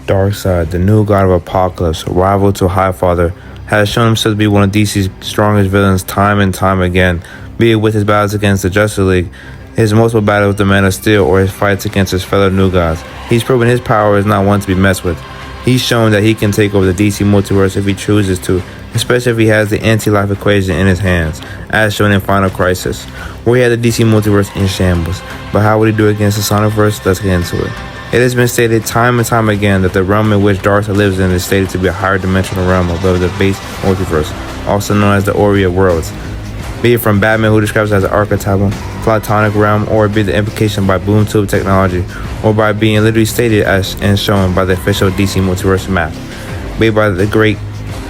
Darkseid, the new god of Apocalypse, rival to Highfather, has shown himself to be one of DC's strongest villains time and time again, be it with his battles against the Justice League, his multiple battles with the Man of Steel, or his fights against his fellow new gods. He's proven his power is not one to be messed with. He's shown that he can take over the DC multiverse if he chooses to, especially if he has the anti-life equation in his hands, as shown in Final Crisis, where he had the DC multiverse in shambles. But how would he do it against the Soniverse? Let's get into it. It has been stated time and time again that the realm in which Darkseid lives in is stated to be a higher dimensional realm above the base multiverse, also known as the Orrery of Worlds. Be it from Batman, who describes it as an archetypal, platonic realm, or be the implication by boom tube technology, or by being literally stated as and shown by the official DC multiverse map, made by the great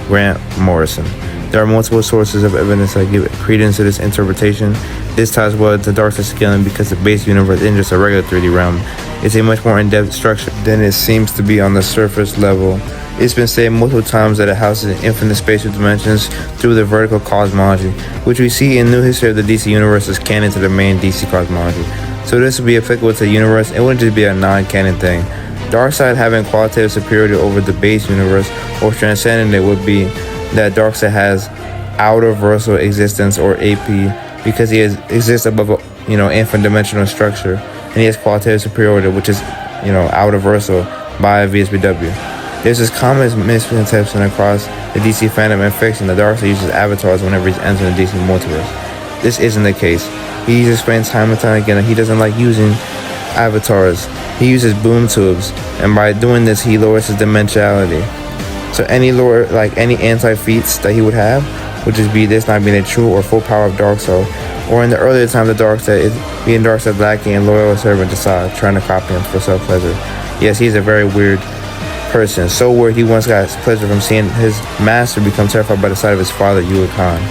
Grant Morrison. There are multiple sources of evidence that give credence to this interpretation. This ties well to Darkseid's scaling because the base universe isn't just a regular 3D realm. It's a much more in-depth structure than it seems to be on the surface level. It's been said multiple times that it houses infinite spatial dimensions through the vertical cosmology, which we see in New History of the DC Universe as canon to the main DC cosmology. So this would be applicable to the universe, it wouldn't just be a non-canon thing. Darkseid having qualitative superiority over the base universe or transcending it would be that Darkseid has outer-versal existence, or AP, because he exists above a infinite dimensional structure, and he has qualitative superiority, which is outer-versal by VSBW. There's this common misconception across the DC fandom and fiction that Darkseid uses avatars whenever he's entering the DC multiverse. This isn't the case. He's explained time and time again that he doesn't like using avatars. He uses boom tubes, and by doing this, he lowers his dimensionality. So any anti-feats that he would have would just be this not being a true or full power of Darkseid, or in the earlier times of Darkseid, being Darkseid lacking and loyal servant to Saw, trying to copy him for self-pleasure. Yes, he's a very weird person, so weird he once got pleasure from seeing his master become terrified by the sight of his father, Yui Khan.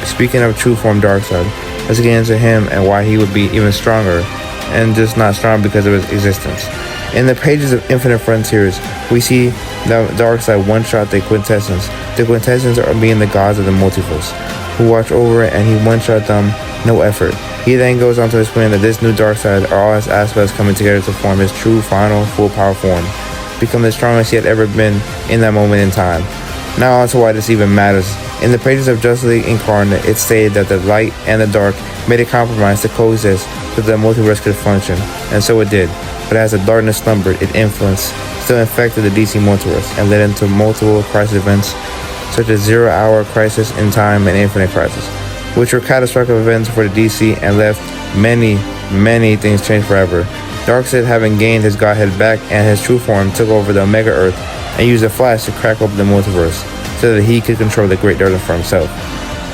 Speaking of true form Darkseid, let's get into him and why he would be even stronger, and just not strong because of his existence. In the pages of Infinite Frontiers, we see that Darkseid one-shot the Quintessence. The Quintessence are being the gods of the multiverse, who watch over it, and he one-shot them, no effort. He then goes on to explain that this new Darkseid are all his aspects coming together to form his true, final, full power form, become the strongest he had ever been in that moment in time. Now on to why this even matters. In the pages of Justice League Incarnate, it stated that the light and the dark made a compromise to coexist so that the multiverse could function, and so it did. But as the darkness slumbered, its influence still infected the DC multiverse and led into multiple crisis events such as Zero Hour Crisis in Time and Infinite Crisis, which were catastrophic events for the DC and left many things changed forever. Darkseid, having gained his godhead back and his true form, took over the Omega Earth and used the Flash to crack open the multiverse so that he could control the Great Darkness for himself.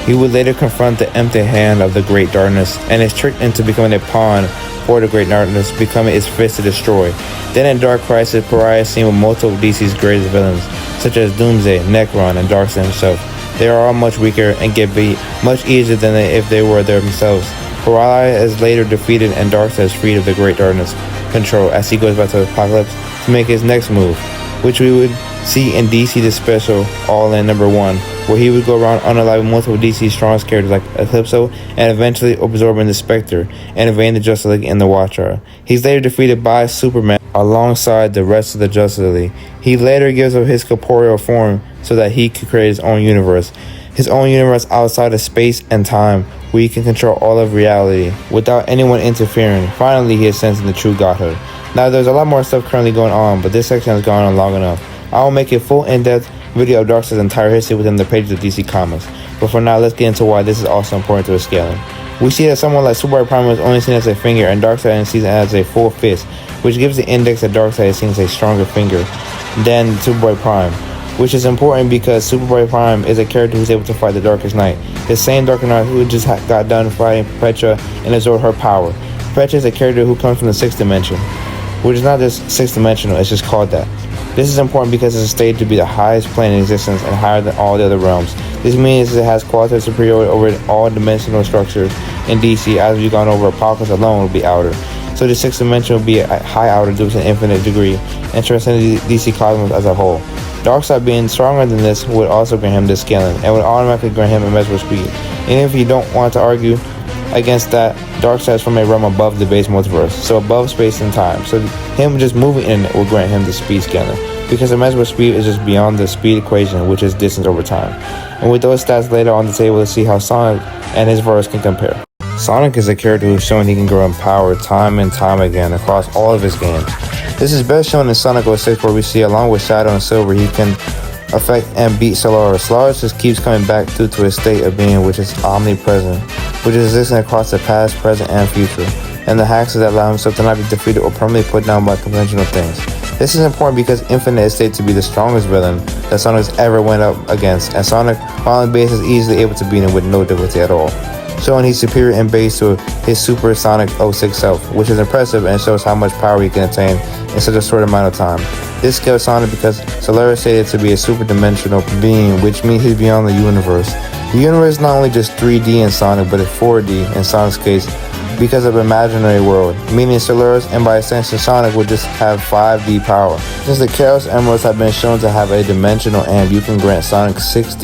He would later confront the empty hand of the Great Darkness and is tricked into becoming a pawn for the Great Darkness, becoming its fist to destroy. Then in Dark Crisis, Pariah is seen with multiple of DC's greatest villains, such as Doomsday, Necron, and Darkseid himself. They are all much weaker and get beat much easier than if they were themselves. Pariah is later defeated and Darkseid is freed of the Great Darkness control as he goes back to Apocalypse to make his next move, which we would see in DC The Special All-In #1, where he would go around unaliving multiple DC strongest characters like Eclipso and eventually absorbing the Spectre and invading the Justice League in the Watcher. He's later defeated by Superman alongside the rest of the Justice League. He later gives up his corporeal form so that he could create his own universe outside of space and time, where he can control all of reality without anyone interfering. Finally, he ascends into true godhood. Now, there's a lot more stuff currently going on, but this section has gone on long enough. I will make a full in-depth video of Darkseid's entire history within the pages of DC Comics, but for now, let's get into why this is also important to his scaling. We see that someone like Superboy Prime is only seen as a finger, and Darkseid is seen as a full fist, which gives the index that Darkseid is seen as a stronger finger than Superboy Prime, which is important because Superboy Prime is a character who's able to fight the Darkest Knight, the same Dark Knight who just got done fighting Perpetua and absorbed her power. Perpetua is a character who comes from the 6th dimension, which is not just 6th dimensional, it's just called that. This is important because it's stated to be the highest plane in existence and higher than all the other realms. This means it has qualitative superiority over all dimensional structures in DC, as we've gone over. Apocalypse alone will be outer. So the 6th dimension will be a high outer due to an infinite degree and transcend the DC cosmos as a whole. Darkseid being stronger than this would also grant him this scaling and would automatically grant him immeasurable speed. And if you don't want to argue against that, Darkseid is from a realm above the base multiverse, so above space and time. So him just moving in it will grant him the speed scaling. because immeasurable speed is just beyond the speed equation, which is distance over time. And with those stats later on the table, let's see how Sonic and his verse can compare. Sonic is a character who's shown he can grow in power time and time again across all of his games. This is best shown in Sonic 06, where we see, along with Shadow and Silver, he can affect and beat Solaris. Solaris just keeps coming back due to his state of being, which is omnipresent, which is existing across the past, present, and future, and the hacks that allow himself to not be defeated or permanently put down by conventional things. This is important because Infinite is stated to be the strongest villain that Sonic has ever went up against, and Sonic, while in base, is easily able to beat him with no difficulty at all, showing he's superior in base to his Super Sonic 06 self, which is impressive and shows how much power he can attain in such a short amount of time. This scales Sonic because Solaris is stated to be a super dimensional being, which means he's beyond the universe. The universe is not only just 3D in Sonic, but it's 4D in Sonic's case because of imaginary world, meaning Solaris and by extension Sonic would just have 5D power. Since the Chaos Emeralds have been shown to have a dimensional amp, you can grant Sonic 6D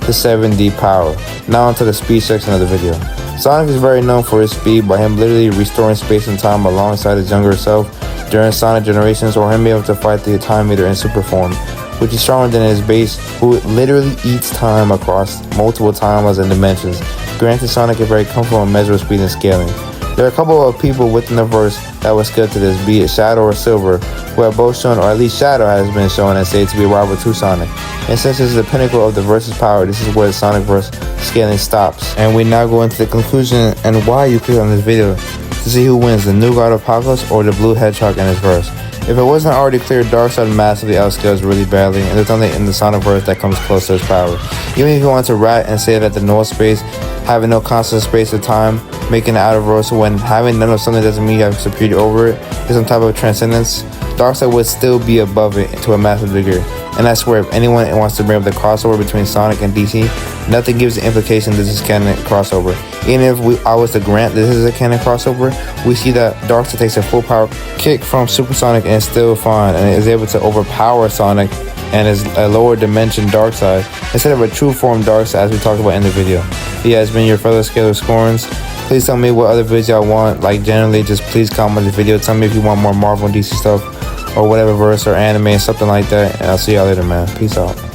to 7D power. Now onto the speed section of the video. Sonic is very known for his speed, by him literally restoring space and time alongside his younger self during Sonic Generations, or him able to fight the Time Eater in super form, which is stronger than his base, who literally eats time across multiple timelines and dimensions, granting Sonic a very comfortable and measurable speed and scaling. There are a couple of people within the verse that will scale to this, be it Shadow or Silver, who have both shown, or at least Shadow has been shown and stated to be a rival to Sonic. And since this is the pinnacle of the verse's power, this is where the Sonic verse scaling stops. And we now go into the conclusion and why you click on this video to see who wins, the new God of Apocalypse or the Blue Hedgehog and his verse. If it wasn't already clear, Darkseid massively outscales really badly, and there's nothing in the Sonic verse that comes close to his power. Even if you want to rat and say that the null space, having no constant space or time, making it out of verse when having none of something doesn't mean you have superiority over it, is some type of transcendence, Darkseid would still be above it to a massive degree. And I swear, if anyone wants to bring up the crossover between Sonic and DC, nothing gives the implication this is canon crossover. Even if I was to grant this is a canon crossover, we see that Darkseid takes a full power kick from Super Sonic and is still fine, and is able to overpower Sonic and is a lower dimension Darkseid instead of a true form Darkseid, as we talked about in the video. Yeah, it's been your fellow Scalar Scorns. Please tell me what other videos y'all want. Like, generally, just please comment the video. Tell me if you want more Marvel and DC stuff, or whatever verse or anime, something like that. And I'll see y'all later, man. Peace out.